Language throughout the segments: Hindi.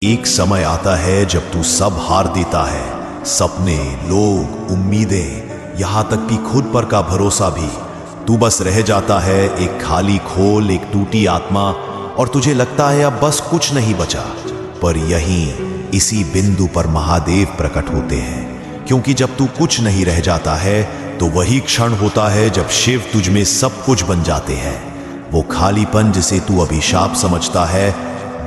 एक समय आता है जब तू सब हार देता है, सपने, लोग, उम्मीदें, यहां तक कि खुद पर का भरोसा भी। तू बस रह जाता है एक खाली खोल, एक टूटी आत्मा, और तुझे लगता है अब बस कुछ नहीं बचा। पर यहीं इसी बिंदु पर महादेव प्रकट होते हैं, क्योंकि जब तू कुछ नहीं रह जाता है तो वही क्षण होता है जब शिव तुझ में सब कुछ बन जाते हैं। वो खालीपन जिसे तू अभिशाप समझता है,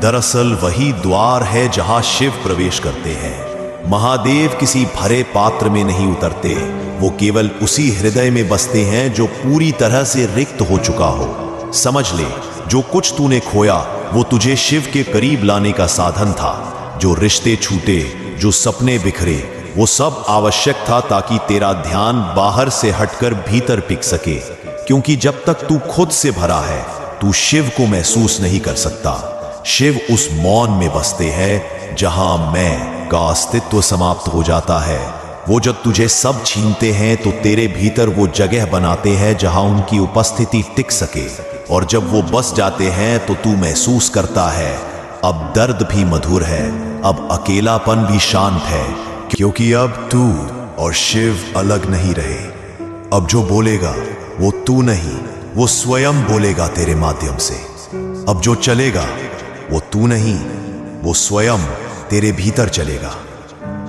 दरअसल वही द्वार है जहां शिव प्रवेश करते हैं। महादेव किसी भरे पात्र में नहीं उतरते, वो केवल उसी हृदय में बसते हैं जो पूरी तरह से रिक्त हो चुका हो। समझ ले, जो कुछ तूने खोया वो तुझे शिव के करीब लाने का साधन था। जो रिश्ते छूटे, जो सपने बिखरे, वो सब आवश्यक था ताकि तेरा ध्यान बाहर से हटकर भीतर टिक सके। क्योंकि जब तक तू खुद से भरा है, तू शिव को महसूस नहीं कर सकता। शिव उस मौन में बसते हैं जहां मैं का अस्तित्व समाप्त हो जाता है। वो जब तुझे सब छीनते हैं तो तेरे भीतर वो जगह बनाते हैं जहां उनकी उपस्थिति टिक सके, और जब वो बस जाते हैं तो तू महसूस करता है अब दर्द भी मधुर है, अब अकेलापन भी शांत है, क्योंकि अब तू और शिव अलग नहीं रहे। अब जो बोलेगा वो तू नहीं, वो स्वयं बोलेगा तेरे माध्यम से। अब जो चलेगा वो तू नहीं, वो स्वयं तेरे भीतर चलेगा।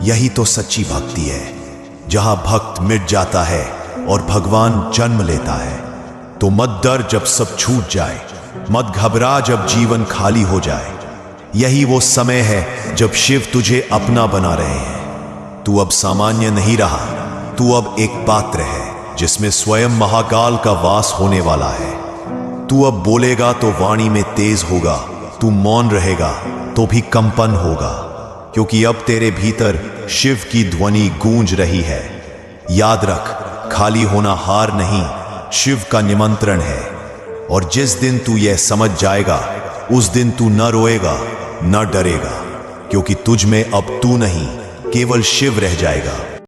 यही तो सच्ची भक्ति है, जहां भक्त मिट जाता है और भगवान जन्म लेता है। तो मत डर जब सब छूट जाए, मत घबरा जब जीवन खाली हो जाए। यही वो समय है जब शिव तुझे अपना बना रहे हैं। तू अब सामान्य नहीं रहा, तू अब एक पात्र है जिसमें स्वयं महाकाल का वास होने वाला है। तू अब बोलेगा तो वाणी में तेज होगा, तू मौन रहेगा तो भी कंपन होगा, क्योंकि अब तेरे भीतर शिव की ध्वनि गूंज रही है। याद रख, खाली होना हार नहीं, शिव का निमंत्रण है। और जिस दिन तू यह समझ जाएगा, उस दिन तू न रोएगा, न डरेगा, क्योंकि तुझ में अब तू नहीं, केवल शिव रह जाएगा।